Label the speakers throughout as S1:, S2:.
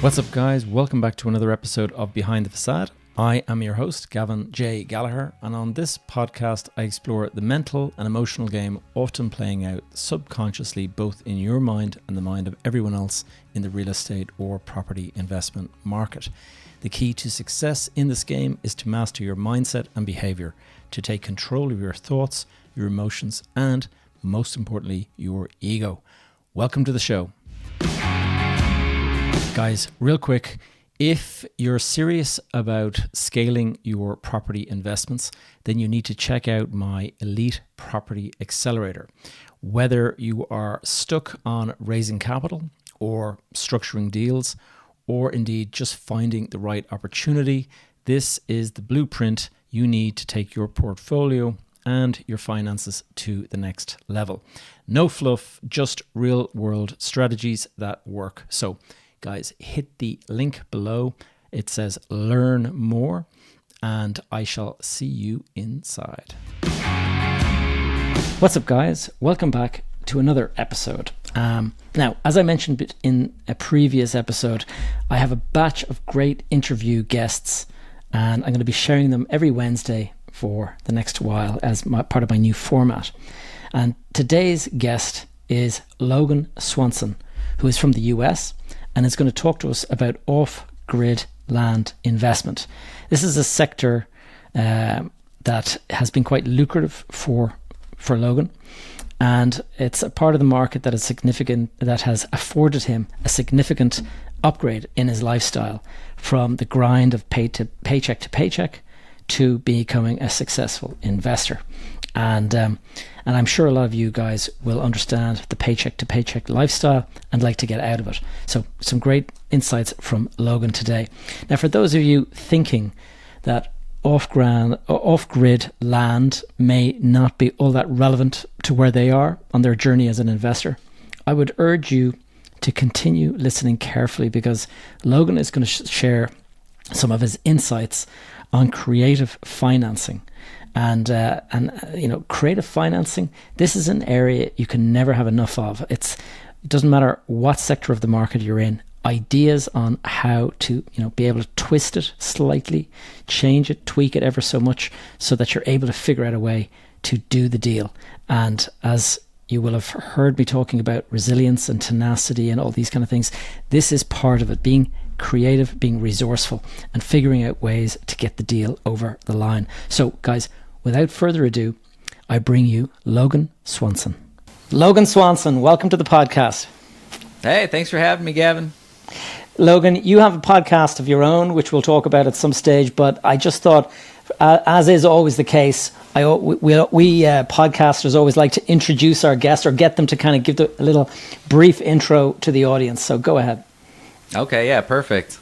S1: What's up, guys? Welcome back to another episode of Behind the Facade. I am your host, Gavin J. Gallagher, and on this podcast, I explore the mental and emotional game often playing out subconsciously both in your mind and the mind of everyone else in the real estate or property investment market. The key to success in this game is to master your mindset and behavior, to take control of your thoughts, your emotions, and most importantly, your ego. Welcome to the show. Guys, real quick, if you're serious about scaling your property investments, then you need to check out my Elite Property Accelerator. Whether you are stuck on raising capital or structuring deals, or indeed just finding the right opportunity, this is the blueprint you need to take your portfolio and your finances to the next level. No fluff, just real world strategies that work. So guys, hit the link below. It says learn more, and I shall see you inside. What's up, guys? Welcome back to another episode. Now, as I mentioned in a previous episode, I have a batch of great interview guests, and I'm going to be sharing them every Wednesday for the next while as part of my new format. And today's guest is Logan Swanson, who is from the US, and is going to talk to us about off-grid land investment. This is a sector that has been quite lucrative for Logan, and it's a part of the market that is significant, that has afforded him a significant upgrade in his lifestyle from the grind of paycheck to paycheck to becoming a successful investor. And I'm sure a lot of you guys will understand the paycheck to paycheck lifestyle and like to get out of it. So some great insights from Logan today. Now, for those of you thinking that off-grid land may not be all that relevant to where they are on their journey as an investor, I would urge you to continue listening carefully, because Logan is going to share some of his insights on creative financing. And creative financing, this is an area you can never have enough of. It doesn't matter what sector of the market you're in. Ideas on how to, be able to twist it slightly, change it, tweak it ever so much, so that you're able to figure out a way to do the deal. And as you will have heard me talking about resilience and tenacity and all these kind of things, this is part of it. Being creative, being resourceful, and figuring out ways to get the deal over the line. So, guys, without further ado, I bring you Logan Swanson. Logan Swanson, welcome to the podcast.
S2: Hey, thanks for having me, Gavin.
S1: Logan, you have a podcast of your own, which we'll talk about at some stage, but I just thought, as is always the case, we podcasters always like to introduce our guests or get them to kind of give a little brief intro to the audience. So go ahead.
S2: Okay, yeah, perfect.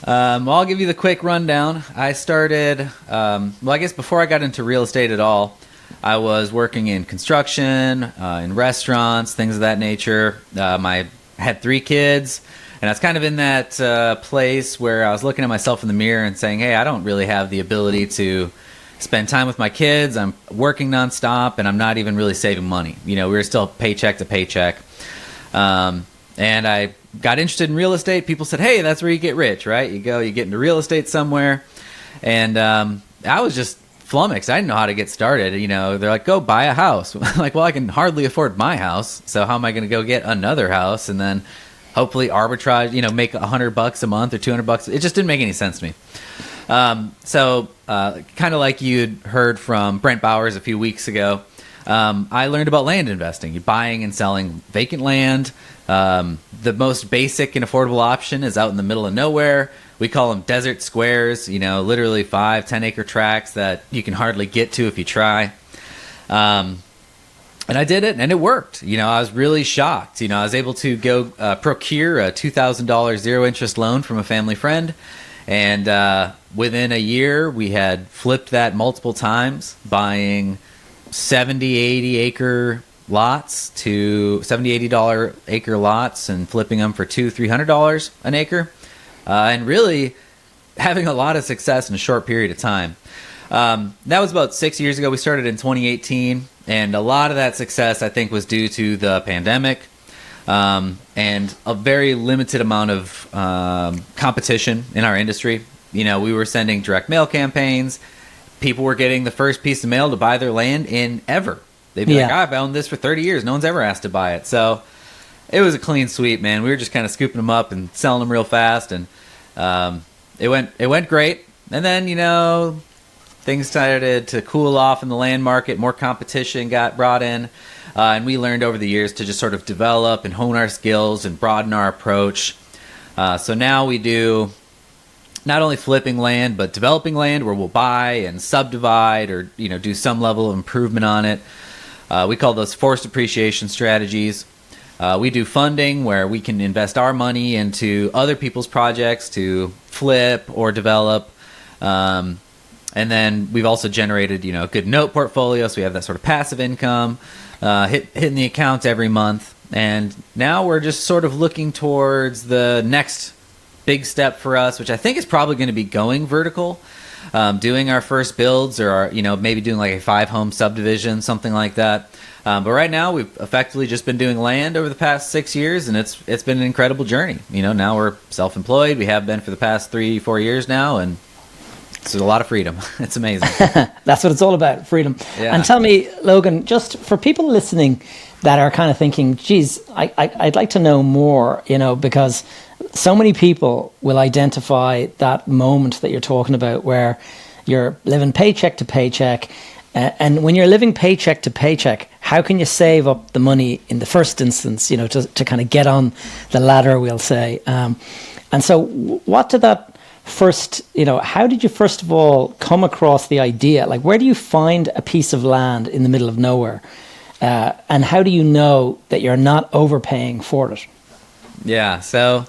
S2: I'll give you the quick rundown. I started, I guess before I got into real estate at all, I was working in construction, in restaurants, things of that nature. I had 3 kids, and I was kind of in that place where I was looking at myself in the mirror and saying, hey, I don't really have the ability to spend time with my kids. I'm working nonstop, and I'm not even really saving money. We were still paycheck to paycheck. And I got interested in real estate. People said, hey, that's where you get rich, right? You get into real estate somewhere. And I was just flummoxed. I didn't know how to get started. They're like, go buy a house. I'm like, well, I can hardly afford my house. So how am I going to go get another house and then hopefully arbitrage, make $100 a month or $200? It just didn't make any sense to me. So kind of like you'd heard from Brent Bowers a few weeks ago, I learned about land investing, buying and selling vacant land. The most basic and affordable option is out in the middle of nowhere. We call them desert squares, literally 5-10 acre tracts that you can hardly get to if you try. And I did it, and it worked. I was really shocked. I was able to go procure a $2,000 zero interest loan from a family friend. And within a year, we had flipped that multiple times, buying 70, 80 acre lots to $70, $80 acre lots and flipping them for $200-$300 an acre. And really having a lot of success in a short period of time. That was about 6 years ago. We started in 2018, and a lot of that success, I think, was due to the pandemic. and a very limited amount of competition in our industry. You know, we were sending direct mail campaigns. People were getting the first piece of mail to buy their land in ever. They'd be like, I've owned this for 30 years. No one's ever asked to buy it. So it was a clean sweep, man. We were just kind of scooping them up and selling them real fast. And it went great. And then, you know, things started to cool off in the land market. More competition got brought in. And we learned over the years to just sort of develop and hone our skills and broaden our approach. So now we do not only flipping land, but developing land where we'll buy and subdivide or, you know, do some level of improvement on it. We call those forced appreciation strategies. We do funding where we can invest our money into other people's projects to flip or develop. And then we've also generated, you know, a good note portfolio. So we have that sort of passive income, hitting the account every month. And now we're just sort of looking towards the next big step for us, which I think is probably going to be going vertical, doing our first builds or, you know, maybe doing like a 5-home subdivision, something like that. But right now we've effectively just been doing land over the past 6 years, and it's been an incredible journey. You know, now we're self-employed. We have been for the past 3-4 years now, and it's a lot of freedom. It's amazing.
S1: That's what it's all about, freedom.
S2: Yeah.
S1: And tell me, Logan, just for people listening that are kind of thinking, geez, I'd like to know more, you know, because so many people will identify that moment that you're talking about where you're living paycheck to paycheck. And when you're living paycheck to paycheck, how can you save up the money in the first instance, you know, to kind of get on the ladder, we'll say. And so what did that first, you know, how did you first of all come across the idea? Like, where do you find a piece of land in the middle of nowhere? And how do you know that you're not overpaying for it?
S2: Yeah, so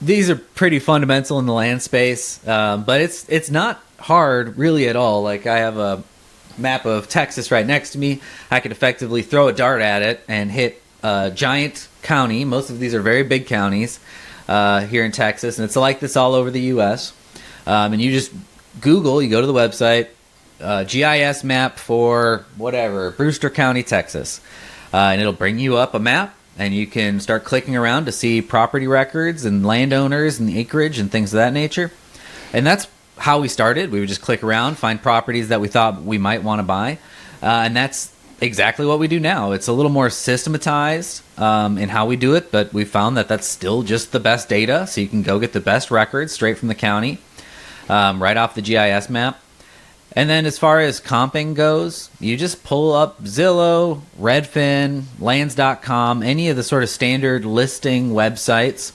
S2: these are pretty fundamental in the land space, but it's not hard really at all. Like, I have a map of Texas right next to me. I could effectively throw a dart at it and hit a giant county. Most of these are very big counties here in Texas, and it's like this all over the U.S. And you just Google, you go to the website, GIS map for whatever, Brewster County, Texas, and it'll bring you up a map. And you can start clicking around to see property records and landowners and the acreage and things of that nature. And that's how we started. We would just click around, find properties that we thought we might want to buy. And that's exactly what we do now. It's a little more systematized in how we do it, but we found that that's still just the best data. So you can go get the best records straight from the county, right off the GIS map. And then as far as comping goes, you just pull up Zillow, Redfin, lands.com, any of the sort of standard listing websites.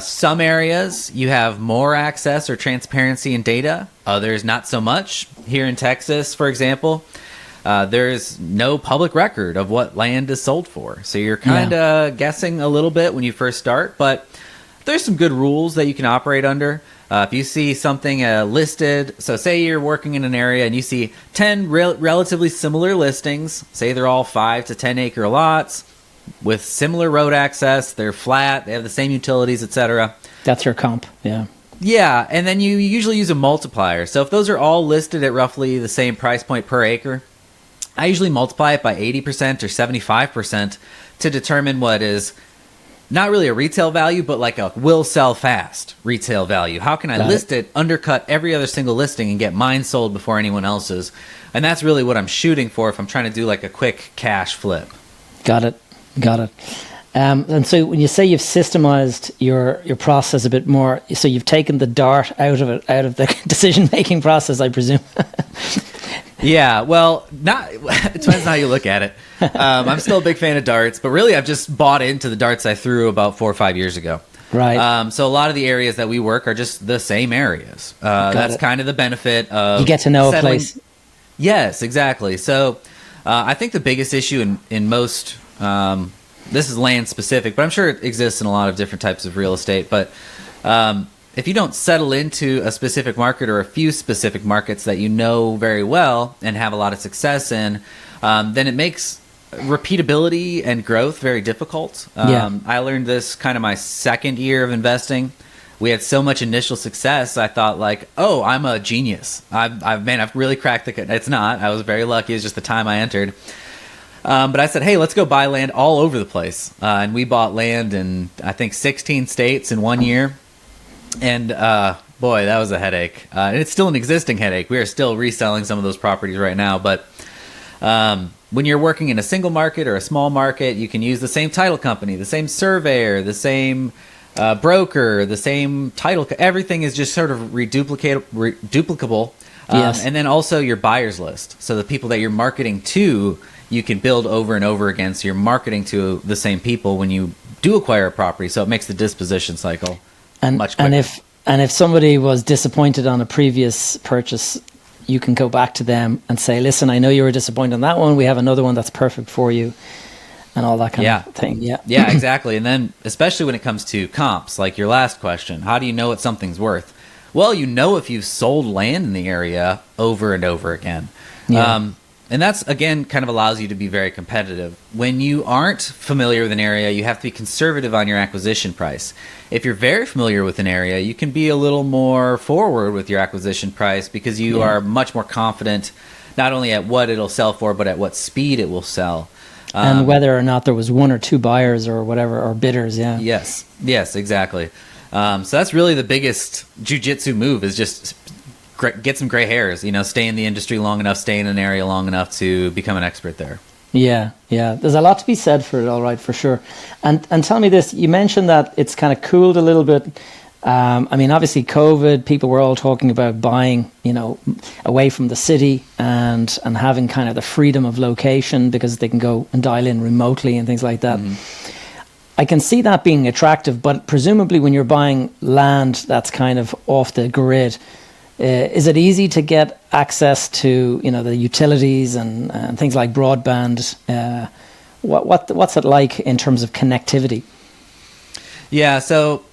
S2: Some areas you have more access or transparency in data, others not so much. Here in Texas, for example, there's no public record of what land is sold for. So you're kind of guessing a little bit when you first start, but there's some good rules that you can operate under. If you see something listed, so say you're working in an area and you see 10 relatively similar listings, say they're all 5 to 10 acre lots with similar road access, they're flat, they have the same utilities, etc.
S1: That's your comp, yeah.
S2: Yeah, and then you usually use a multiplier. So if those are all listed at roughly the same price point per acre, I usually multiply it by 80% or 75% to determine what is not really a retail value, but like a will sell fast retail value. How can I list it, undercut every other single listing, and get mine sold before anyone else's? And that's really what I'm shooting for if I'm trying to do like a quick cash flip. Got it.
S1: And so when you say you've systemized your process a bit more, so you've taken the dart out of the decision-making process, I presume.
S2: Yeah, well, it depends on how you look at it. I'm still a big fan of darts, but really I've just bought into the darts I threw about 4 or 5 years ago.
S1: Right.
S2: So a lot of the areas that we work are just the same areas. That's kind of the benefit of...
S1: You get to know a place.
S2: Yes, exactly. So I think the biggest issue in most... this is land specific, but I'm sure it exists in a lot of different types of real estate. But if you don't settle into a specific market or a few specific markets that you know very well and have a lot of success in, then it makes repeatability and growth very difficult. I learned this kind of my second year of investing. We had so much initial success, I thought like, oh, I'm a genius. I've really cracked the... It's not. I was very lucky. It's just the time I entered. But I said, hey, let's go buy land all over the place. And we bought land in, I think, 16 states in 1 year. And boy, that was a headache. And it's still an existing headache. We are still reselling some of those properties right now. But when you're working in a single market or a small market, you can use the same title company, the same surveyor, the same broker, the same title. Everything is just sort of duplicable.
S1: Yes.
S2: And then also your buyer's list. So the people that you're marketing to, you can build over and over again. So you're marketing to the same people when you do acquire a property. So it makes the disposition cycle much quicker.
S1: And if somebody was disappointed on a previous purchase, you can go back to them and say, listen, I know you were disappointed on that one. We have another one that's perfect for you, and all that kind of thing. Yeah.
S2: Yeah, exactly. And then especially when it comes to comps, like your last question, how do you know what something's worth? Well, you know if you've sold land in the area over and over again.
S1: Yeah.
S2: And that's, again, kind of allows you to be very competitive. When you aren't familiar with an area, you have to be conservative on your acquisition price. If you're very familiar with an area, you can be a little more forward with your acquisition price because you are much more confident not only at what it'll sell for, but at what speed it will sell.
S1: And whether or not there was one or two buyers or whatever, or bidders, yeah.
S2: Yes, exactly. So that's really the biggest jiu-jitsu move, is just get some gray hairs, stay in the industry long enough, stay in an area long enough to become an expert there.
S1: Yeah. There's a lot to be said for it, all right, for sure. And tell me this, you mentioned that it's kind of cooled a little bit. Obviously COVID, people were all talking about buying, away from the city and having kind of the freedom of location because they can go and dial in remotely and things like that. I can see that being attractive, but presumably when you're buying land that's kind of off the grid, is it easy to get access to, the utilities and things like broadband? What's it like in terms of connectivity? Yeah,
S2: so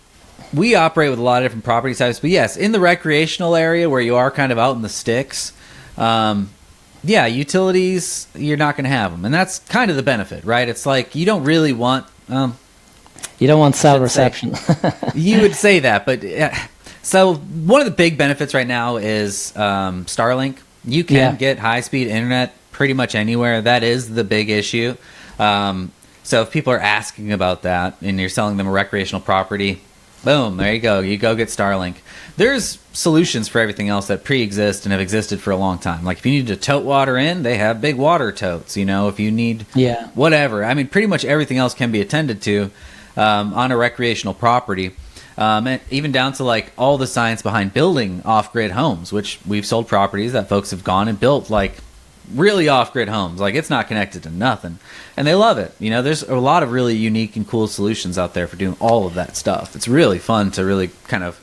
S2: we operate with a lot of different property types, but yes, in the recreational area where you are kind of out in the sticks, utilities, you're not going to have them. And that's kind of the benefit, right? It's like you don't really want...
S1: you don't want cell reception.
S2: You would say that, but... So one of the big benefits right now is Starlink. You can get high-speed internet pretty much anywhere. That is the big issue. So if people are asking about that and you're selling them a recreational property, boom, there you go. You go get Starlink. There's solutions for everything else that pre-exist and have existed for a long time. Like if you need to tote water in, they have big water totes. If you need whatever. Pretty much everything else can be attended to on a recreational property. And even down to like all the science behind building off-grid homes, which we've sold properties that folks have gone and built like really off-grid homes. Like it's not connected to nothing. And they love it. There's a lot of really unique and cool solutions out there for doing all of that stuff. It's really fun to really kind of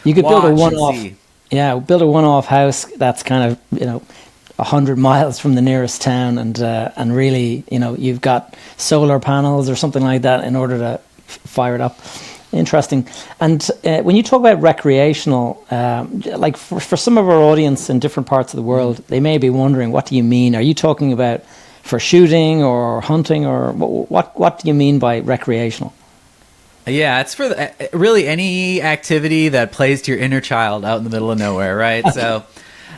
S1: you could build a one-off house that's kind of, 100 miles from the nearest town and really, you've got solar panels or something like that in order to fire it up. Interesting. And when you talk about recreational, like for some of our audience in different parts of the world, they may be wondering, what do you mean? Are you talking about for shooting or hunting, or what do you mean by recreational?
S2: Yeah, it's for really any activity that plays to your inner child out in the middle of nowhere, right? So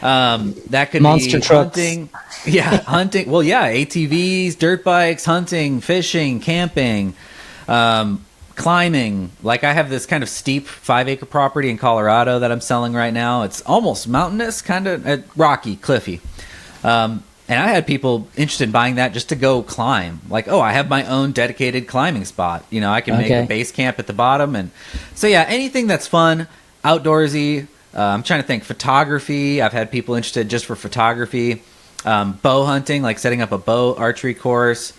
S2: that could
S1: monster
S2: be
S1: trucks.
S2: Hunting. Yeah, hunting. Well, yeah, ATVs, dirt bikes, hunting, fishing, camping. Climbing. Like I have this kind of steep 5-acre property in Colorado that I'm selling right now. It's almost mountainous, kind of rocky, cliffy. And I had people interested in buying that just to go climb. Like, I have my own dedicated climbing spot. I can make a base camp at the bottom. And so, anything that's fun, outdoorsy. I'm trying to think. Photography. I've had people interested just for photography. Bow hunting, like setting up a bow archery course.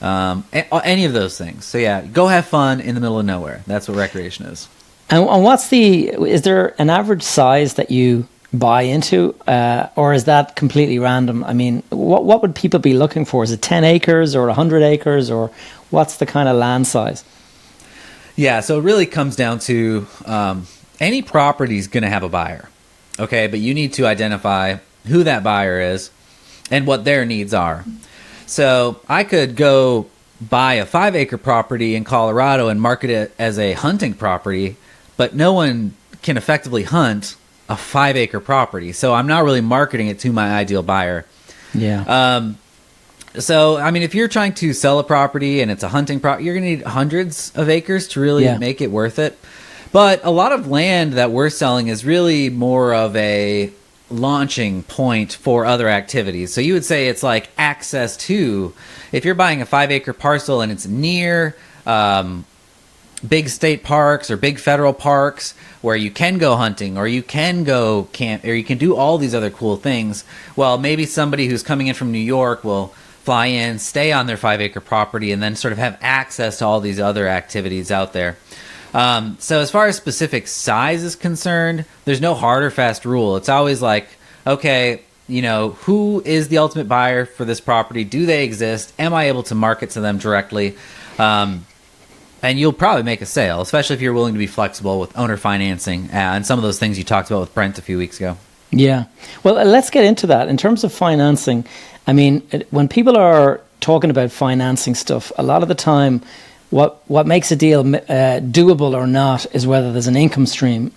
S2: Any of those things. So go have fun in the middle of nowhere. That's what recreation is.
S1: And is there an average size that you buy into, or is that completely random? What would people be looking for? Is it 10 acres or 100 acres, or what's the kind of land size?
S2: Yeah, so it really comes down to any property is going to have a buyer. Okay, but you need to identify who that buyer is and what their needs are. So I could go buy a 5-acre property in Colorado and market it as a hunting property, but no one can effectively hunt a 5-acre property. So I'm not really marketing it to my ideal buyer.
S1: Yeah.
S2: So, I mean, if you're trying to sell a property and it's a hunting property, you're going to need hundreds of acres to really make it worth it. But a lot of land that we're selling is really more of a launching point for other activities. So you would say it's like access to, if you're buying a 5-acre parcel and it's near big state parks or big federal parks where you can go hunting or you can go camp or you can do all these other cool things. Well, maybe somebody who's coming in from New York will fly in, stay on their 5-acre property, and then sort of have access to all these other activities out there. So as far as specific size is concerned, there's no hard or fast rule. It's always like, okay, you know, who is the ultimate buyer for this property? Do they exist? Am I able to market to them directly? And you'll probably make a sale, especially if you're willing to be flexible with owner financing and some of those things you talked about with Brent a few weeks ago.
S1: Yeah. Well, let's get into that. In terms of financing, I mean, when people are talking about financing stuff, a lot of the time, what makes a deal doable or not is whether there's an income stream.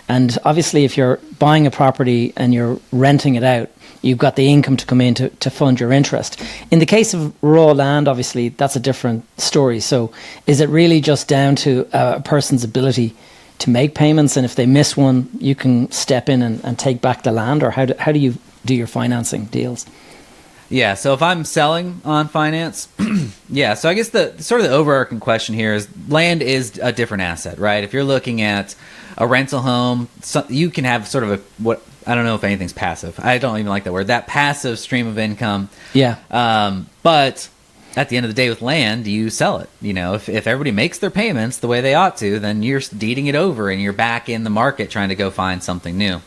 S1: And obviously, if you're buying a property and you're renting it out, you've got the income to come in to fund your interest. In the case of raw land, obviously, that's a different story. So is it really just down to a person's ability to make payments? And if they miss one, you can step in and take back the land? Or how do you do your financing deals?
S2: Yeah, so if I'm selling on finance, yeah, so I guess the sort of the overarching question here is land is a different asset, right? If you're looking at a rental home, you can have sort of I don't know if anything's passive. I don't even like that word. That passive stream of income.
S1: Yeah.
S2: But at the end of the day with land, you sell it. You know, if everybody makes their payments the way they ought to, then you're deeding it over and you're back in the market trying to go find something new.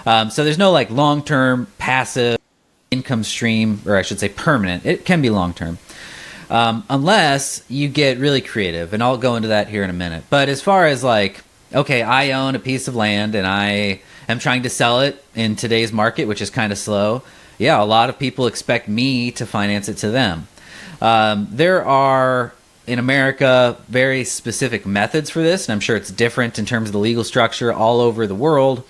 S2: So there's no like long-term passive income stream, or I should say permanent. It can be long-term. Unless you get really creative, and I'll go into that here in a minute. But as far as like, okay, I own a piece of land and I am trying to sell it in today's market, which is kind of slow. Yeah, a lot of people expect me to finance it to them. There are, in America, very specific methods for this, and I'm sure it's different in terms of the legal structure all over the world.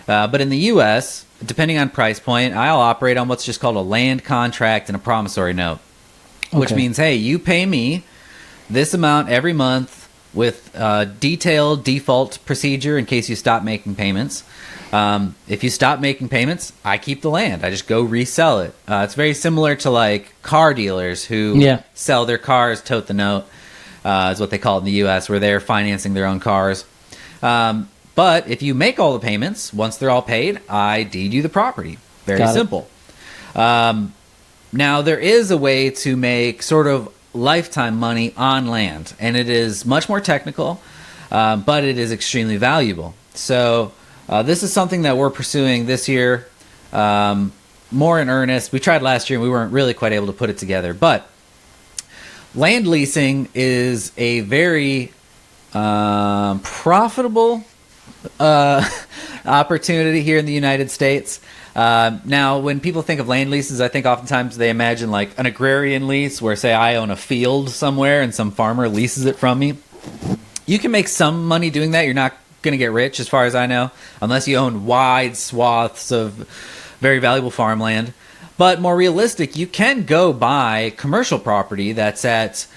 S2: But in the U.S., depending on price point, I'll operate on what's just called a land contract and a promissory note, which means, hey, you pay me this amount every month with a detailed default procedure in case you stop making payments. If you stop making payments, I keep the land. I just go resell it. It's very similar to like car dealers who sell their cars, tote the note, is what they call it in the U.S., where they're financing their own cars. But if you make all the payments, once they're all paid, I deed you the property. Very simple. Now, there is a way to make sort of lifetime money on land, and it is much more technical, but it is extremely valuable. So this is something that we're pursuing this year more in earnest. We tried last year, and we weren't really quite able to put it together. But land leasing is a very profitable opportunity here in the United States. Now, when people think of land leases, I think oftentimes they imagine like an agrarian lease where, say, I own a field somewhere and some farmer leases it from me. You can make some money doing that. You're not going to get rich, as far as I know, unless you own wide swaths of very valuable farmland. But more realistic, you can go buy commercial property that's at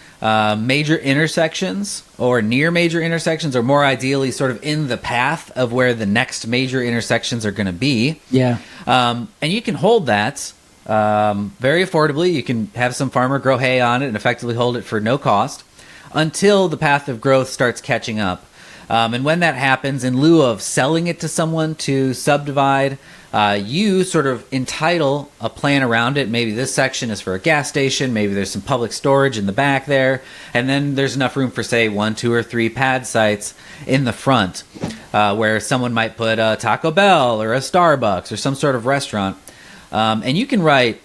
S2: major intersections or near major intersections, or more ideally sort of in the path of where the next major intersections are going to be. Yeah. And you can hold that very affordably. You can have some farmer grow hay on it and effectively hold it for no cost until the path of growth starts catching up. And when that happens, in lieu of selling it to someone to subdivide, you sort of entitle a plan around it. Maybe this section is for a gas station. Maybe there's some public storage in the back there. And then there's enough room for, say, 1, 2, or 3 pad sites in the front where someone might put a Taco Bell or a Starbucks or some sort of restaurant. And you can write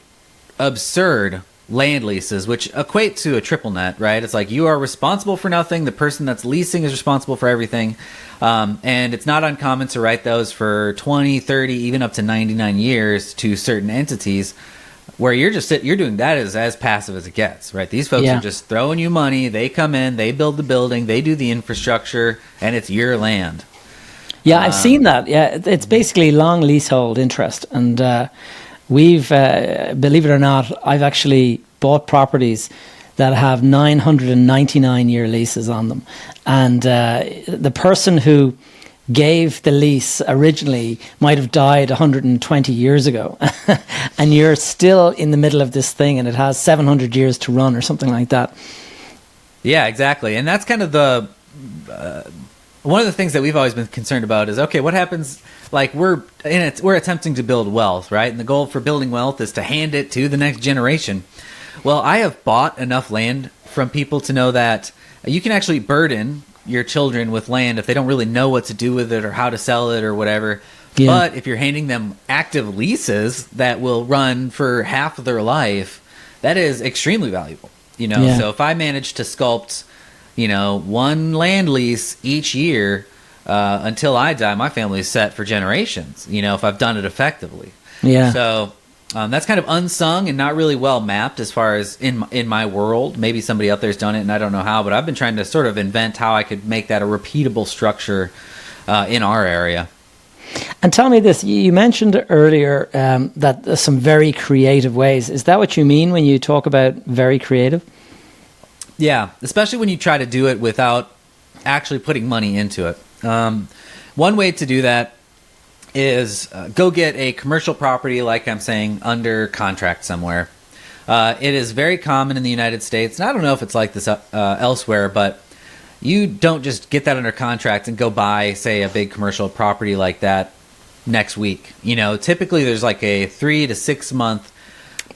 S2: absurd land leases, which equate to a triple net, right? It's like you are responsible for nothing. The person that's leasing is responsible for everything. And it's not uncommon to write those for 20, 30, even up to 99 years to certain entities where you're doing that as passive as it gets, right? These folks are just throwing you money. They come in, they build the building, they do the infrastructure, and it's your land.
S1: Yeah, I've seen that. Yeah, it's basically long leasehold interest. And we've, believe it or not, I've actually bought properties that have 999-year leases on them. And the person who gave the lease originally might have died 120 years ago. And you're still in the middle of this thing, and it has 700 years to run or something like that.
S2: Yeah, exactly. And that's kind of the one of the things that we've always been concerned about is, okay, what happens, like we're attempting to build wealth, right? And the goal for building wealth is to hand it to the next generation. Well, I have bought enough land from people to know that you can actually burden your children with land if they don't really know what to do with it or how to sell it or whatever. Yeah. But if you're handing them active leases that will run for half of their life, that is extremely valuable. Yeah. So if I manage to sculpt, one land lease each year until I die, my family is set for generations, if I've done it effectively.
S1: Yeah.
S2: So that's kind of unsung and not really well mapped as far as in my world. Maybe somebody out there's done it and I don't know how, but I've been trying to sort of invent how I could make that a repeatable structure in our area.
S1: And tell me this, you mentioned earlier that there's some very creative ways. Is that what you mean when you talk about very creative?
S2: Yeah, especially when you try to do it without actually putting money into it. One way to do that is go get a commercial property, like I'm saying, under contract somewhere. It is very common in the United States, and I don't know if it's like this elsewhere, but you don't just get that under contract and go buy, say, a big commercial property like that next week. Typically there's like a 3 to 6 month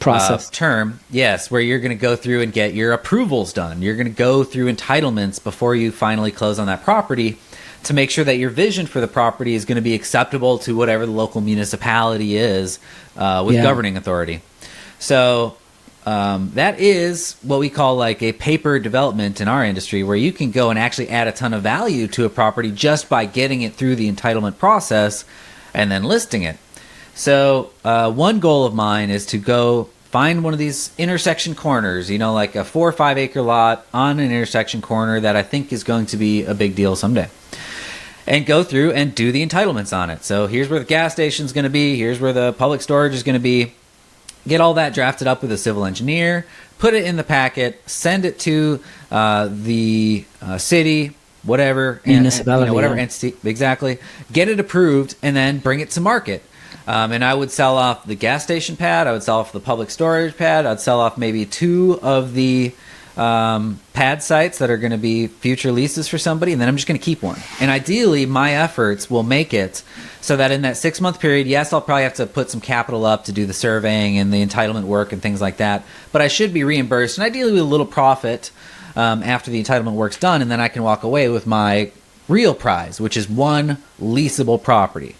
S1: process
S2: term, yes, where you're going to go through and get your approvals done. You're going to go through entitlements before you finally close on that property to make sure that your vision for the property is going to be acceptable to whatever the local municipality is with governing authority. So that is what we call like a paper development in our industry, where you can go and actually add a ton of value to a property just by getting it through the entitlement process and then listing it. So one goal of mine is to go find one of these intersection corners, like a 4 or 5 acre lot on an intersection corner that I think is going to be a big deal someday, and go through and do the entitlements on it. So here's where the gas station is going to be. Here's where the public storage is going to be. Get all that drafted up with a civil engineer, put it in the packet, send it to the city, whatever,
S1: municipality,
S2: whatever entity, exactly. Get it approved, and then bring it to market. And I would sell off the gas station pad. I would sell off the public storage pad. I'd sell off maybe 2 of the pad sites that are going to be future leases for somebody, and then I'm just going to keep one. And ideally, my efforts will make it so that in that 6-month period, yes, I'll probably have to put some capital up to do the surveying and the entitlement work and things like that, but I should be reimbursed, and ideally with a little profit after the entitlement work's done, and then I can walk away with my real prize, which is one leasable property.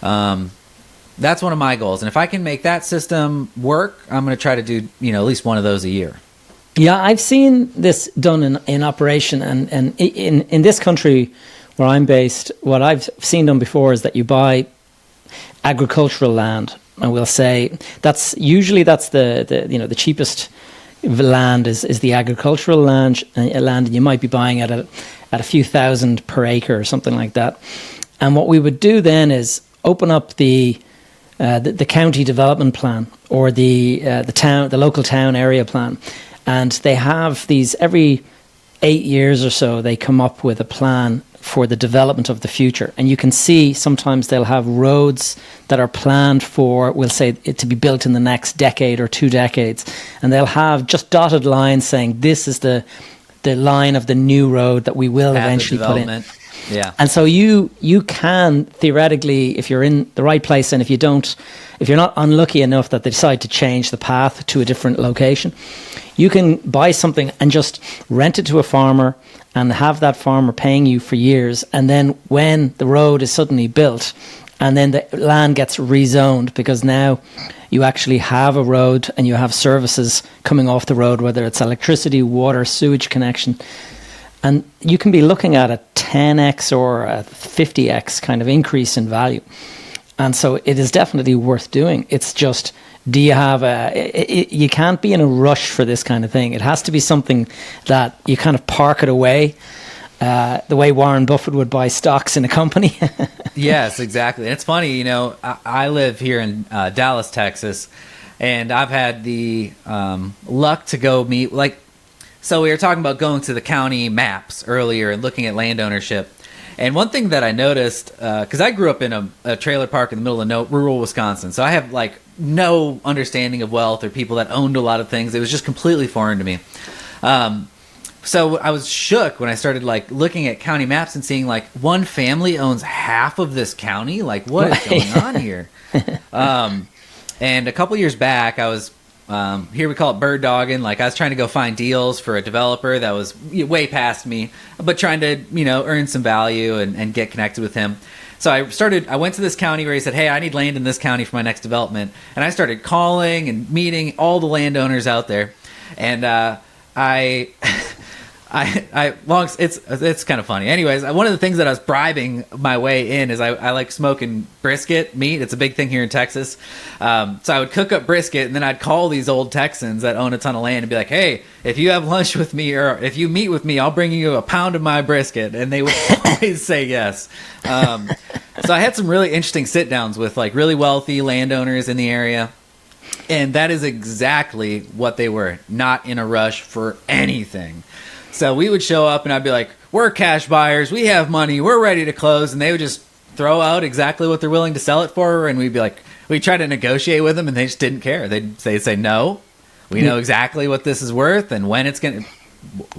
S2: That's one of my goals, and if I can make that system work, I'm going to try to do at least one of those a year.
S1: Yeah, I've seen this done in operation, and in this country where I'm based, what I've seen done before is that you buy agricultural land, and we'll say that's the cheapest land is the agricultural land, and you might be buying at a few thousand per acre or something like that. And what we would do then is open up the county development plan or the local town area plan. And they have these every 8 years or so, they come up with a plan for the development of the future. And you can see sometimes they'll have roads that are planned for, we'll say, it to be built in the next decade or 2 decades. And they'll have just dotted lines saying this is the line of the new road that we will eventually put in.
S2: Yeah.
S1: And so you can theoretically, if you're in the right place, and if you're not unlucky enough that they decide to change the path to a different location, you can buy something and just rent it to a farmer and have that farmer paying you for years. And then when the road is suddenly built and then the land gets rezoned, because now you actually have a road and you have services coming off the road, whether it's electricity, water, sewage connection. And you can be looking at a 10x or a 50x kind of increase in value. And so it is definitely worth doing. It's just, do you have you can't be in a rush for this kind of thing. It has to be something that you kind of park it away, the way Warren Buffett would buy stocks in a company.
S2: Yes, exactly. And it's funny, I live here in Dallas, Texas, And I've had the luck to go meet, like, so we were talking about going to the county maps earlier and looking at land ownership. And one thing that I noticed, because I grew up in a trailer park in the middle of rural Wisconsin, so I have like no understanding of wealth or people that owned a lot of things. It was just completely foreign to me. So I was shook when I started like looking at county maps and seeing like one family owns half of this county. Like, what is going on here? And a couple years back, I was here we call it bird dogging. Like I was trying to go find deals for a developer that was way past me, but trying to earn some value and get connected with him. So I went to this county where he said, hey, I need land in this county for my next development. And I started calling and meeting all the landowners out there. And it's kind of funny. Anyways, one of the things that I was bribing my way in is I like smoking brisket meat. It's a big thing here in Texas. So I would cook up brisket and then I'd call these old Texans that own a ton of land and be like, hey, if you have lunch with me or if you meet with me, I'll bring you a pound of my brisket. And they would always say yes. So I had some really interesting sit downs with like really wealthy landowners in the area. And that is exactly what they were, not in a rush for anything. So we would show up and I'd be like, we're cash buyers, we have money, we're ready to close. And they would just throw out exactly what they're willing to sell it for. And we'd be like, we'd try to negotiate with them and they just didn't care. They'd say, no, we know exactly what this is worth and when it's going to,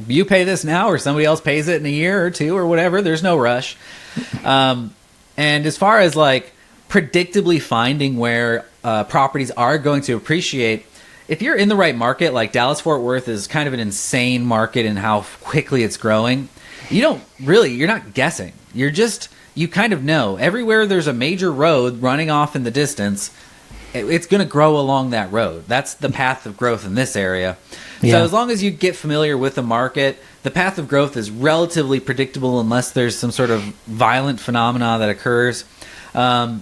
S2: you pay this now or somebody else pays it in a year or two or whatever. There's no rush. And as far as like predictably finding where properties are going to appreciate, if you're in the right market, like Dallas-Fort Worth is kind of an insane market in how quickly it's growing. You're not guessing. You kind of know. Everywhere there's a major road running off in the distance, it's going to grow along that road. That's the path of growth in this area. Yeah. So as long as you get familiar with the market, the path of growth is relatively predictable unless there's some sort of violent phenomena that occurs.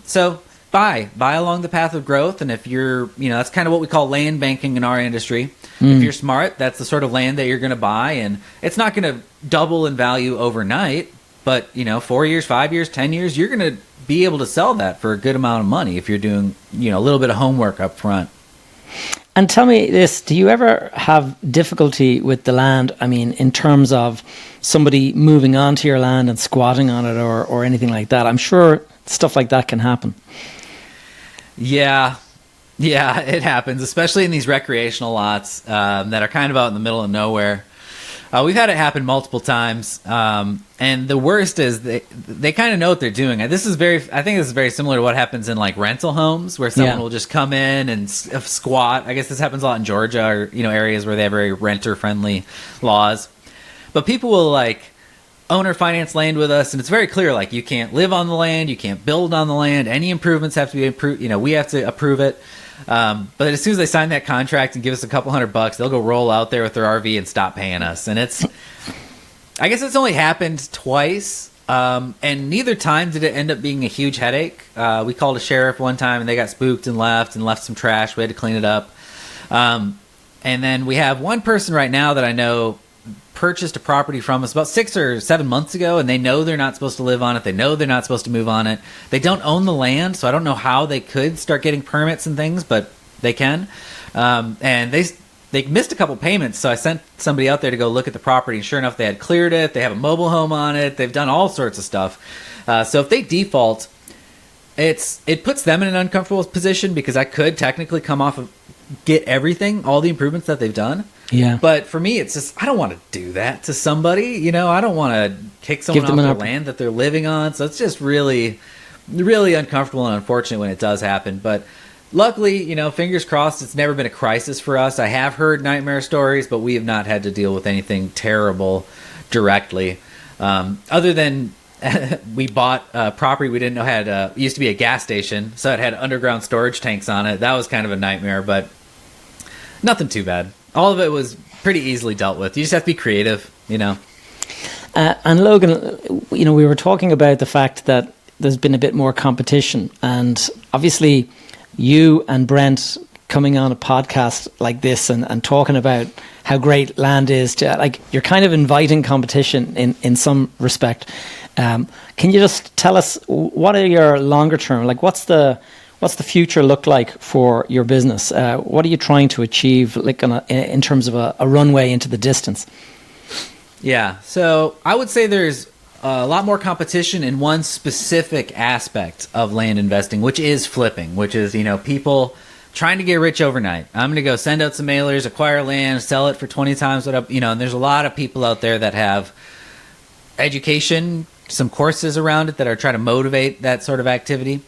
S2: So buy along the path of growth. And if you're, that's kind of what we call land banking in our industry. If you're smart, that's the sort of land that you're going to buy. And it's not going to double in value overnight, but 4 years, 5 years, 10 years, you're going to be able to sell that for a good amount of money if you're doing, a little bit of homework up front.
S1: And tell me this, do you ever have difficulty with the land? I mean, in terms of somebody moving onto your land and squatting on it or anything like that? I'm sure stuff like that can happen. Yeah, it happens, especially in these recreational lots that are kind of out in the middle of nowhere. We've had it happen multiple times, and the worst is they kind of know what they're doing. I think this is very similar to what happens in like rental homes, where someone will just come in and squat. I guess this happens a lot in Georgia or areas where they have very renter-friendly laws. But people will like owner finance land with us, and it's very clear, like, you can't live on the land, you can't build on the land, any improvements have to be approved, we have to approve it. But as soon as they sign that contract and give us a couple $100, they'll go roll out there with their RV and stop paying us. And I guess it's only happened twice, and neither time did it end up being a huge headache. We called a sheriff one time and they got spooked and left some trash. We had to clean it up. And then we have one person right now that I know purchased a property from us about 6 or 7 months ago, and they know they're not supposed to live on it. They know they're not supposed to move on it. They don't own the land, so I don't know how they could start getting permits and things, but they can. And they missed a couple payments, so I sent somebody out there to go look at the property, and sure enough, they had cleared it. They have a mobile home on it. They've done all sorts of stuff. So if they default, it puts them in an uncomfortable position, because I could technically come off of get everything, all the improvements that they've done. Yeah. But for me, it's just, I don't want to do that to somebody. I don't want to kick someone off their land that they're living on. So it's just really, really uncomfortable and unfortunate when it does happen. But luckily, fingers crossed, it's never been a crisis for us. I have heard nightmare stories, but we have not had to deal with anything terrible directly. Other than we bought a property we didn't know had used to be a gas station, so it had underground storage tanks on it. That was kind of a nightmare, but nothing too bad. All of it was pretty easily dealt with. You just have to be creative, And Logan, we were talking about the fact that there's been a bit more competition, and obviously you and Brent coming on a podcast like this and talking about how great land is, you're kind of inviting competition in some respect. Can you just tell us, what are your longer term, what's what's the future look like for your business? What are you trying to achieve, like in terms of a runway into the distance?
S2: Yeah, so I would say there's a lot more competition in one specific aspect of land investing, which is flipping, which is, people trying to get rich overnight. I'm going to go send out some mailers, acquire land, sell it for 20 times what up, and there's a lot of people out there that have education, some courses around it that are trying to motivate that sort of activity.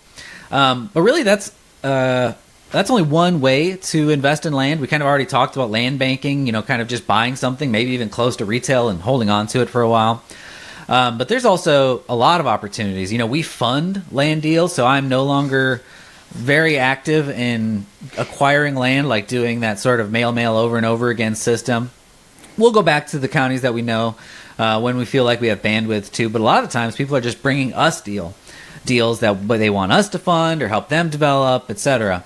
S2: But really that's only one way to invest in land. We kind of already talked about land banking, kind of just buying something, maybe even close to retail and holding on to it for a while. But there's also a lot of opportunities. We fund land deals, so I'm no longer very active in acquiring land, like doing that sort of mail over and over again system. We'll go back to the counties that we know when we feel like we have bandwidth to, but a lot of times people are just bringing us deals that they want us to fund or help them develop, etc.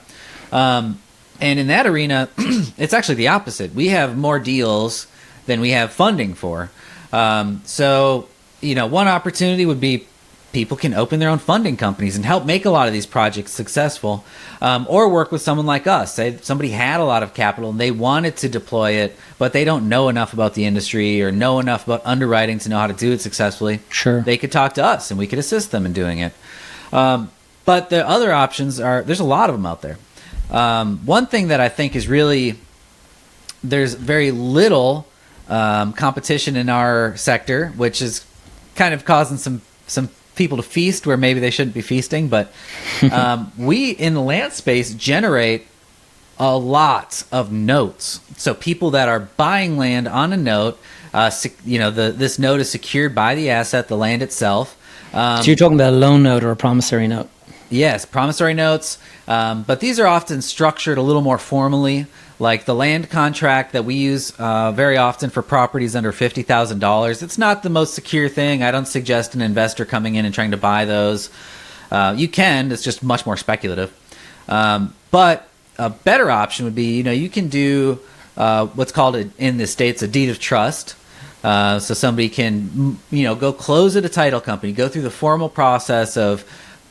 S2: And in that arena, it's actually the opposite. We have more deals than we have funding for. So, one opportunity would be people can open their own funding companies and help make a lot of these projects successful, or work with someone like us. Say somebody had a lot of capital and they wanted to deploy it, but they don't know enough about the industry or know enough about underwriting to know how to do it successfully.
S1: Sure.
S2: They could talk to us and we could assist them in doing it. But the other options there's a lot of them out there. One thing that I think is there's very little competition in our sector, which is kind of causing some people to feast where maybe they shouldn't be feasting. But we in the land space generate a lot of notes. So people that are buying land on a note, this note is secured by the asset, the land itself.
S1: So you're talking about a loan note or a promissory note?
S2: Yes, promissory notes. But these are often structured a little more formally, like the land contract that we use very often for properties under $50,000. It's not the most secure thing. I don't suggest an investor coming in and trying to buy those. You can. It's just much more speculative. But a better option would be, you can do what's called in the States a deed of trust. So somebody can, go close at a title company, go through the formal process of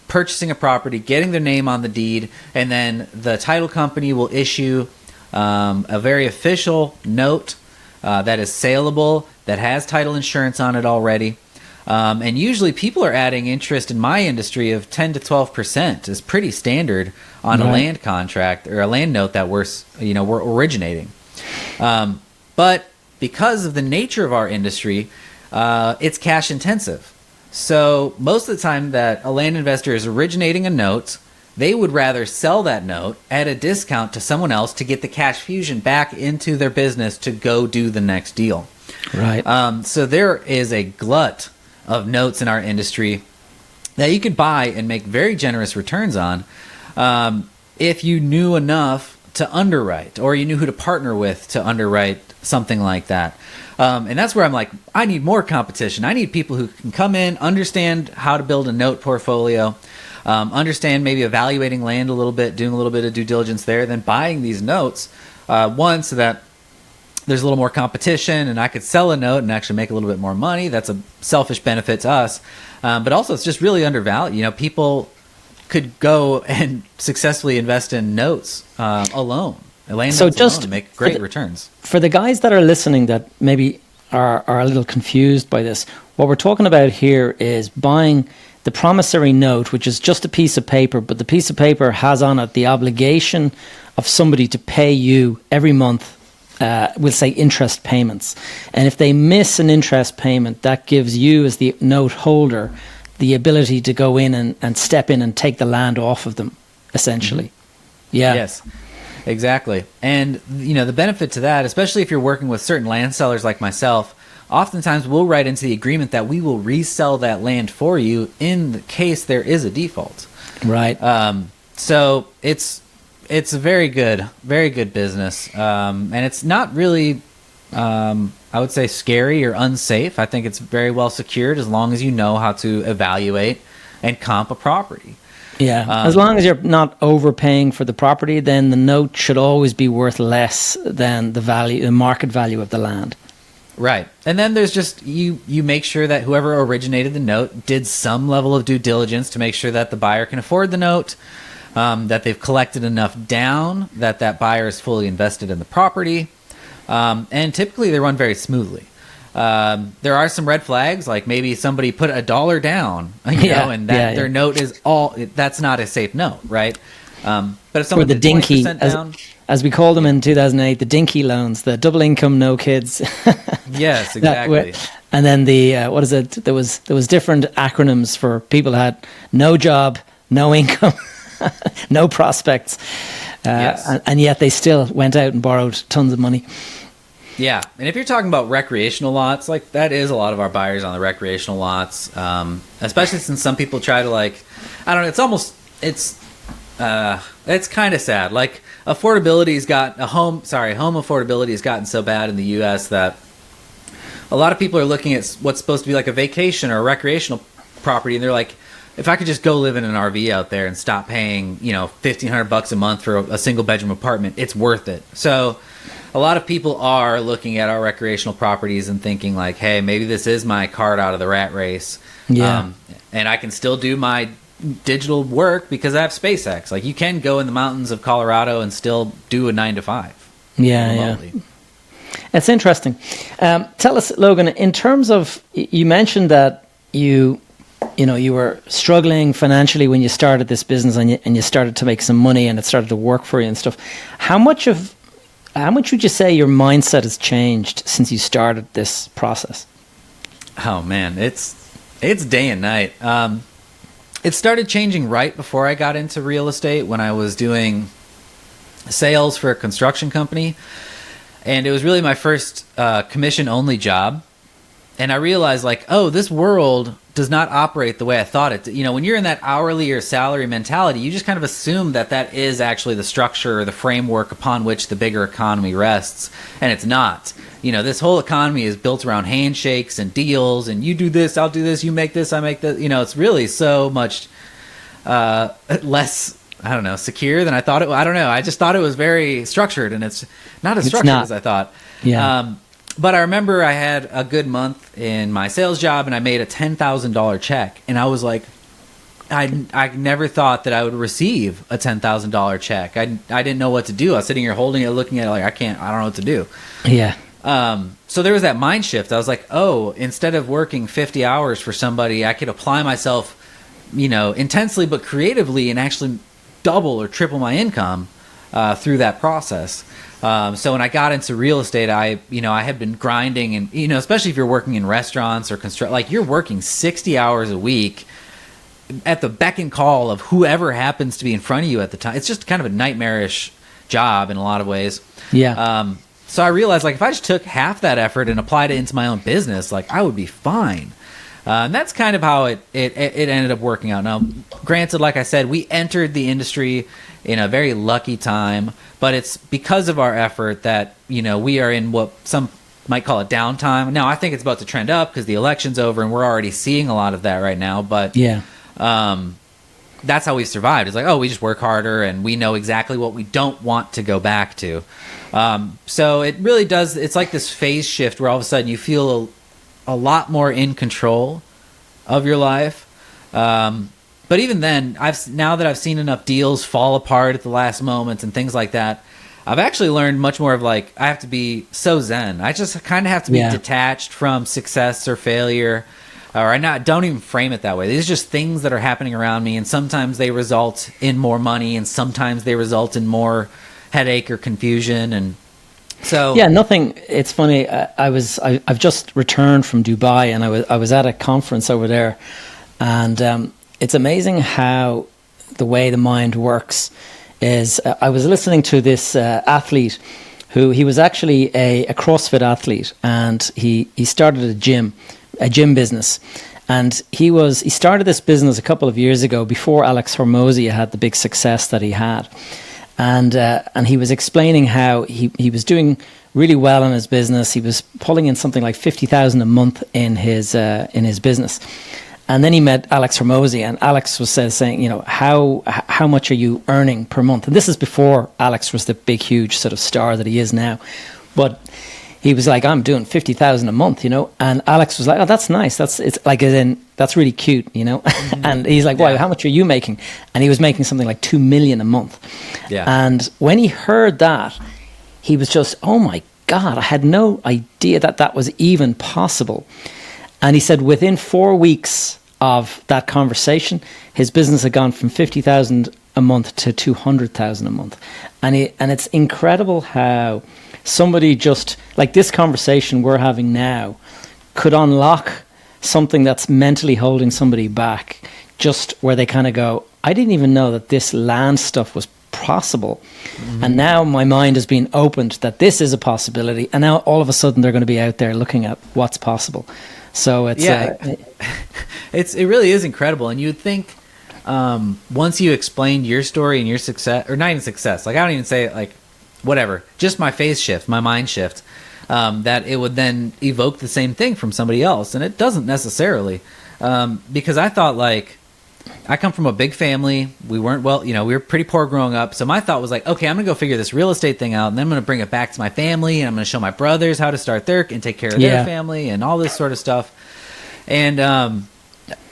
S2: purchasing a property, getting their name on the deed, and then the title company will issue a very official note that is saleable, that has title insurance on it already. And usually people are adding interest in my industry of 10 to 12% is pretty standard on a land contract or a land note that we're originating. But because of the nature of our industry, it's cash intensive. So most of the time that a land investor is originating a note, they would rather sell that note at a discount to someone else to get the cash fusion back into their business to go do the next deal.
S1: Right.
S2: So there is a glut of notes in our industry that you could buy and make very generous returns on if you knew enough to underwrite, or you knew who to partner with to underwrite something like that. And that's where I'm like, I need more competition. I need people who can come in, understand how to build a note portfolio, understand maybe evaluating land a little bit, doing a little bit of due diligence there, then buying these notes, one, so that there's a little more competition and I could sell a note and actually make a little bit more money. That's a selfish benefit to us. But also it's just really undervalued. People could go and successfully invest in notes alone. So just to make great returns.
S1: For the guys that are listening that maybe are a little confused by this, what we're talking about here is buying the promissory note, which is just a piece of paper, but the piece of paper has on it the obligation of somebody to pay you every month, we'll say interest payments. And if they miss an interest payment, that gives you as the note holder the ability to go in and step in and take the land off of them, essentially. Mm-hmm. Yeah.
S2: Yes, exactly. And, the benefit to that, especially if you're working with certain land sellers like myself, oftentimes we'll write into the agreement that we will resell that land for you in the case there is a default.
S1: Right.
S2: So it's a very good business. And it's not really, I would say, scary or unsafe. I think it's very well secured as long as you know how to evaluate and comp a property.
S1: Yeah, as long as you're not overpaying for the property, then the note should always be worth less than the market value of the land.
S2: Right. And then there's just, you make sure that whoever originated the note did some level of due diligence to make sure that the buyer can afford the note. that they've collected enough down that buyer is fully invested in the property, and typically they run very smoothly. There are some red flags, like maybe somebody put $1 down, and their note is that's not a safe note, right? But if someone
S1: or the dinky,
S2: down,
S1: as we called them in 2008, the dinky loans, the double income, no kids.
S2: Yes, exactly.
S1: And then the what is it? There was different acronyms for people who had no job, no income, no prospects, and yet they still went out and borrowed tons of money.
S2: Yeah, and if you're talking about recreational lots, like that is a lot of our buyers on the recreational lots, especially since some people try to I don't know, it's kind of sad. Like home affordability has gotten so bad in the U.S. that a lot of people are looking at what's supposed to be like a vacation or a recreational property, and they're like, if I could just go live in an RV out there and stop paying, $1,500 a month for a single bedroom apartment, it's worth it. So a lot of people are looking at our recreational properties and thinking like, hey, maybe this is my card out of the rat race. Yeah. And I can still do my digital work because I have SpaceX. Like, you can go in the mountains of Colorado and still do a 9-to-5. Remotely.
S1: Yeah. It's interesting. Tell us, Logan, in terms of, you mentioned that you were struggling financially when you started this business and you started to make some money and it started to work for you and stuff. How much would you say your mindset has changed since you started this process?
S2: Oh man, it's day and night. It started changing right before I got into real estate, when I was doing sales for a construction company. And it was really my first commission-only job. And I realized, this world does not operate the way I thought it did. When you're in that hourly or salary mentality, you just kind of assume that is actually the structure or the framework upon which the bigger economy rests. And it's not. This whole economy is built around handshakes and deals, and you do this, I'll do this, you make this, I make that. It's really so much less, I don't know, secure than I thought it was. I don't know. I just thought it was very structured, and it's not as structured as I thought. Yeah. But I remember I had a good month in my sales job, and I made a $10,000 check, and I was like, I never thought that I would receive a $10,000 check. I didn't know what to do. I was sitting here holding it, looking at it like, I don't know what to do.
S1: Yeah.
S2: So there was that mind shift. I was like, instead of working 50 hours for somebody, I could apply myself, intensely but creatively, and actually double or triple my income through that process. So when I got into real estate, I had been grinding, and especially if you're working in restaurants or you're working 60 hours a week at the beck and call of whoever happens to be in front of you at the time. It's just kind of a nightmarish job in a lot of ways.
S1: Yeah.
S2: So I realized, if I just took half that effort and applied it into my own business, I would be fine. And that's kind of how it ended up working out. Now, granted, like I said, we entered the industry in a very lucky time, but it's because of our effort that, we are in what some might call a downtime. Now, I think it's about to trend up because the election's over, and we're already seeing a lot of that right now. But yeah, that's how we survived. It's we just work harder, and we know exactly what we don't want to go back to. So it really does. It's like this phase shift where all of a sudden you feel a lot more in control of your life. But even then, now that I've seen enough deals fall apart at the last moment and things like that, I've actually learned much more of I have to be so zen. I just kind of have to be detached from success or failure, or don't even frame it that way. These are just things that are happening around me, and sometimes they result in more money, and sometimes they result in more headache or confusion. And so
S1: nothing. It's funny. I've just returned from Dubai, and I was at a conference over there, and it's amazing how the way the mind works is. I was listening to this athlete who he was actually a CrossFit athlete, and he started a gym business. And he started this business a couple of years ago before Alex Hormozi had the big success that he had. And he was explaining how he was doing really well in his business. He was pulling in something like $50,000 a month in his business. And then he met Alex Hormozi, and Alex was saying, how much are you earning per month? And this is before Alex was the big, huge sort of star that he is now. But he was like, I'm doing 50,000 a month, and Alex was like, oh, that's nice. It's like, as in, that's really cute, and he's like, wow, how much are you making? And he was making something like 2 million a month.
S2: Yeah.
S1: And when he heard that, he was just, oh my God, I had no idea that was even possible. And he said within 4 weeks of that conversation, his business had gone from 50,000 a month to 200,000 a month. And it's incredible how somebody just like this conversation we're having now could unlock something that's mentally holding somebody back, just where they kind of go, I didn't even know that this land stuff was possible. And now my mind has been opened that this is a possibility, and now all of a sudden they're going to be out there looking at what's possible. So it's
S2: it really is incredible. And you'd think once you explained your story and your success, or not even success, like I don't even say it, like whatever, just my phase shift, my mind shift, that it would then evoke the same thing from somebody else. And it doesn't necessarily, because I thought, like, I come from a big family. We weren't we were pretty poor growing up. So my thought was like, okay, I'm going to go figure this real estate thing out, and then I'm going to bring it back to my family, and I'm going to show my brothers how to start and take care of their family and all this sort of stuff. And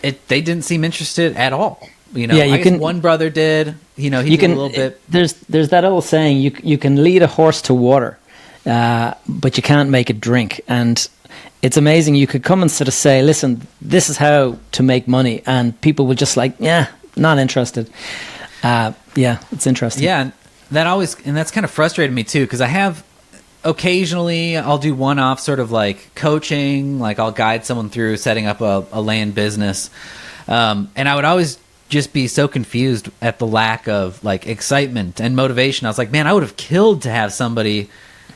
S2: they didn't seem interested at all. I guess one brother did. He did a little bit.
S1: There's that old saying, you can lead a horse to water, but you can't make it drink. And it's amazing. You could come and sort of say, listen, this is how to make money. And people will just like, yeah, not interested. It's interesting.
S2: Yeah, and that's kind of frustrated me too, because I have occasionally I'll do one-off sort of like coaching, like I'll guide someone through setting up a land business. And I would always just be so confused at the lack of like excitement and motivation. I was like, man, I would have killed to have somebody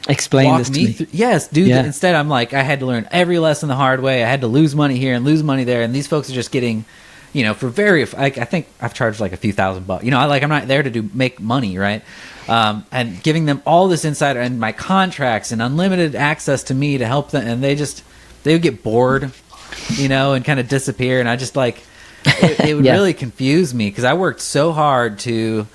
S1: explain this to me.
S2: Yes, dude. Yeah. Instead, I'm like, I had to learn every lesson the hard way. I had to lose money here and lose money there. And these folks are just getting, for I think I've charged like a few $1,000. I'm not there to make money, right? And giving them all this insight and my contracts and unlimited access to me to help them. And they would get bored, and kind of disappear. And I just like, it would really confuse me, because I worked so hard to,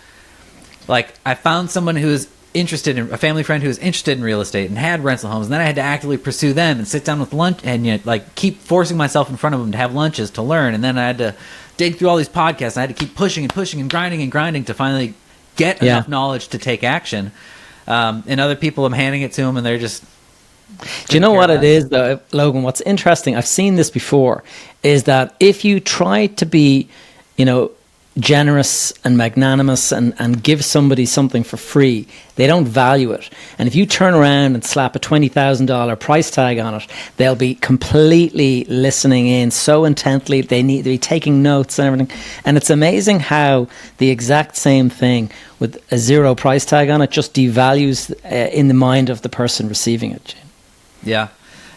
S2: like, I found someone who was interested in, a family friend who was interested in real estate and had rental homes, and then I had to actively pursue them and sit down with lunch and like keep forcing myself in front of them to have lunches to learn, and then I had to dig through all these podcasts. I had to keep pushing and pushing and grinding to finally get enough knowledge to take action. And other people, I'm handing it to them, and they're just.
S1: Do you know what it is, though, Logan? What's interesting, I've seen this before, is that if you try to be, generous and magnanimous and give somebody something for free, they don't value it. And if you turn around and slap a $20,000 price tag on it, they'll be completely listening in so intently. They'll be taking notes and everything. And it's amazing how the exact same thing with a zero price tag on it just devalues in the mind of the person receiving it.
S2: Yeah.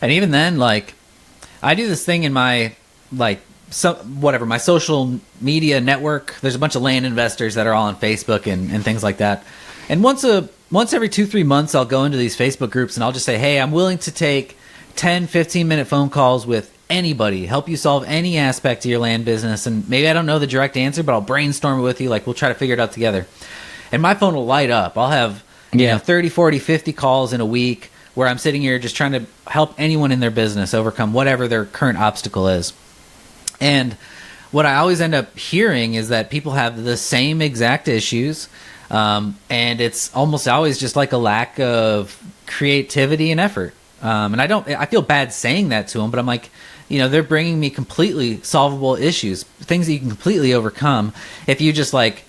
S2: And even then, like, I do this thing in my, like, my social media network. There's a bunch of land investors that are all on Facebook and things like that. And once every 2-3 months, I'll go into these Facebook groups and I'll just say, hey, I'm willing to take 10-15-minute phone calls with anybody, help you solve any aspect of your land business. And maybe I don't know the direct answer, but I'll brainstorm it with you. Like, we'll try to figure it out together. And my phone will light up. I'll have 30, 40, 50 calls in a week where I'm sitting here just trying to help anyone in their business overcome whatever their current obstacle is. And what I always end up hearing is that people have the same exact issues, and it's almost always just like a lack of creativity and effort. And I feel bad saying that to them, but I'm like, they're bringing me completely solvable issues, things that you can completely overcome if you just, like,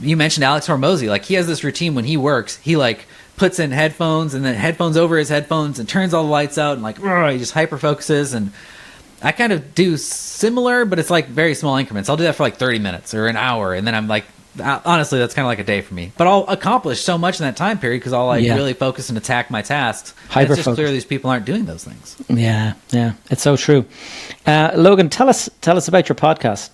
S2: you mentioned Alex Hormozy, like, he has this routine when he works. He, like, puts in headphones and then headphones over his headphones and turns all the lights out and, like, he just hyper focuses. And I kind of do similar, but it's like very small increments. I'll do that for like 30 minutes or an hour, and then I'm like, honestly, that's kind of like a day for me. But I'll accomplish so much in that time period because I'll really focus and attack my tasks. It's just clear these people aren't doing those things.
S1: Yeah, it's so true. Logan, tell us about your podcast.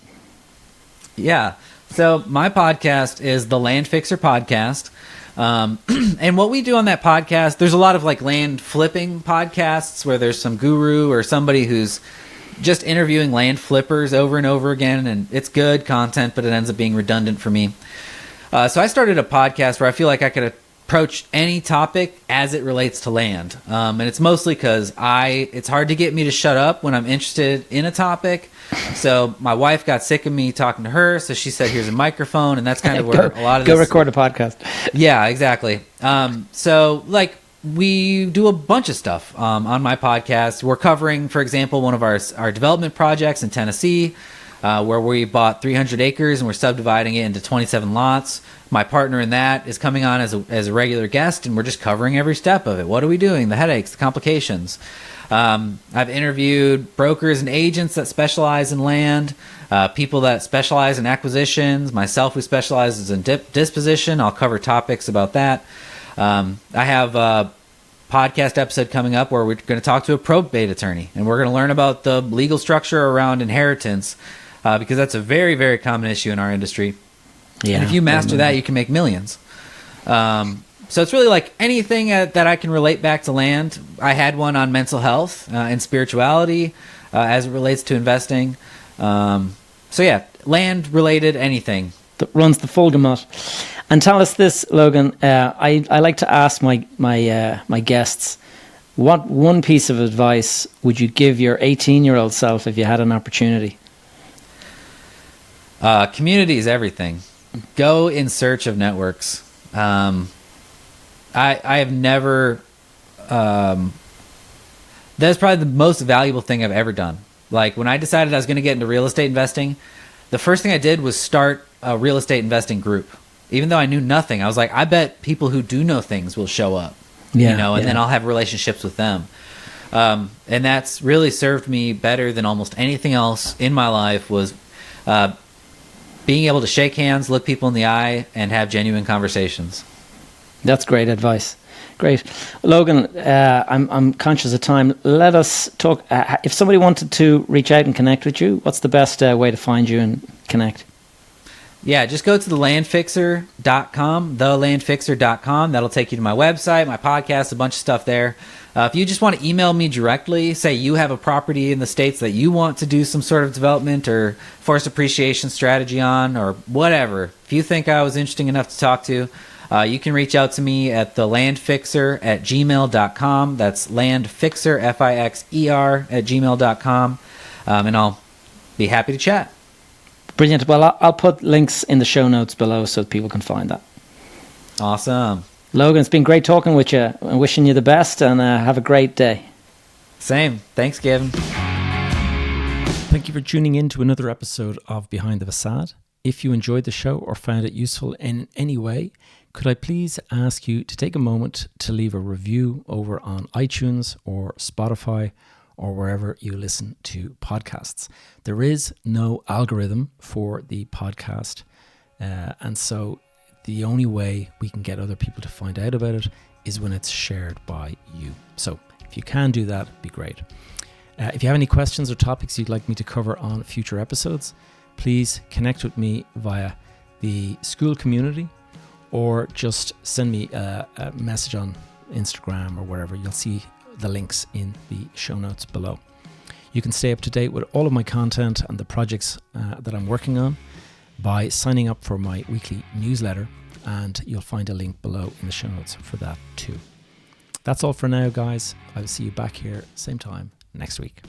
S2: Yeah, so my podcast is the Land Fixer podcast. And what we do on that podcast, there's a lot of like land flipping podcasts where there's some guru or somebody who's just interviewing land flippers over and over again, and it's good content, but it ends up being redundant for me. So I started a podcast where I feel like I could approach any topic as it relates to land. And it's mostly because it's hard to get me to shut up when I'm interested in a topic. So my wife got sick of me talking to her, so she said, here's a microphone, and that's kind of where a lot of this...
S1: Go record a podcast.
S2: Yeah, exactly. So like we do a bunch of stuff on my podcast. We're covering, for example, one of our development projects in Tennessee, where we bought 300 acres and we're subdividing it into 27 lots. My partner in that is coming on as a regular guest, and we're just covering every step of it. What are we doing? The headaches, the complications. I've interviewed brokers and agents that specialize in land, people that specialize in acquisitions, myself who specializes in disposition. I'll cover topics about that. I have a podcast episode coming up where we're going to talk to a probate attorney, and we're going to learn about the legal structure around inheritance, because that's a very, very common issue in our industry. Yeah, and if you master that, you can make millions. So it's really like anything that I can relate back to land. I had one on mental health and spirituality as it relates to investing. So yeah, land related anything
S1: that runs the full gamut. And tell us this, Logan. I like to ask my guests, what one piece of advice would you give your 18-year-old self if you had an opportunity?
S2: Community is everything. Go in search of networks. I have never... that's probably the most valuable thing I've ever done. Like when I decided I was going to get into real estate investing, the first thing I did was start a real estate investing group. Even though I knew nothing, I was like, I bet people who do know things will show up. And then I'll have relationships with them. And that's really served me better than almost anything else in my life, was being able to shake hands, look people in the eye, and have genuine conversations.
S1: That's great advice. Great. Logan, I'm conscious of time. Let us talk. If somebody wanted to reach out and connect with you, what's the best way to find you and connect?
S2: Yeah, just go to thelandfixer.com, thelandfixer.com. That'll take you to my website, my podcast, a bunch of stuff there. If you just want to email me directly, say you have a property in the States that you want to do some sort of development or forced appreciation strategy on, or whatever. If you think I was interesting enough to talk to, you can reach out to me at thelandfixer@gmail.com. That's landfixer, Fixer, @gmail.com. And I'll be happy to chat.
S1: Brilliant. Well, I'll put links in the show notes below so people can find that.
S2: Awesome.
S1: Logan, it's been great talking with you. I'm wishing you the best, and have a great day.
S2: Same. Thanks, Gavin.
S1: Thank you for tuning in to another episode of Behind the Facade. If you enjoyed the show or found it useful in any way, could I please ask you to take a moment to leave a review over on iTunes or Spotify or wherever you listen to podcasts. There is no algorithm for the podcast, and so the only way we can get other people to find out about it is when it's shared by you. So if you can do that, it'd be great. If you have any questions or topics you'd like me to cover on future episodes, please connect with me via the school community, or just send me a message on Instagram or wherever. You'll see the links in the show notes below. You can stay up to date with all of my content and the projects that I'm working on by signing up for my weekly newsletter, and you'll find a link below in the show notes for that too. That's all for now, guys. I'll see you back here same time next week.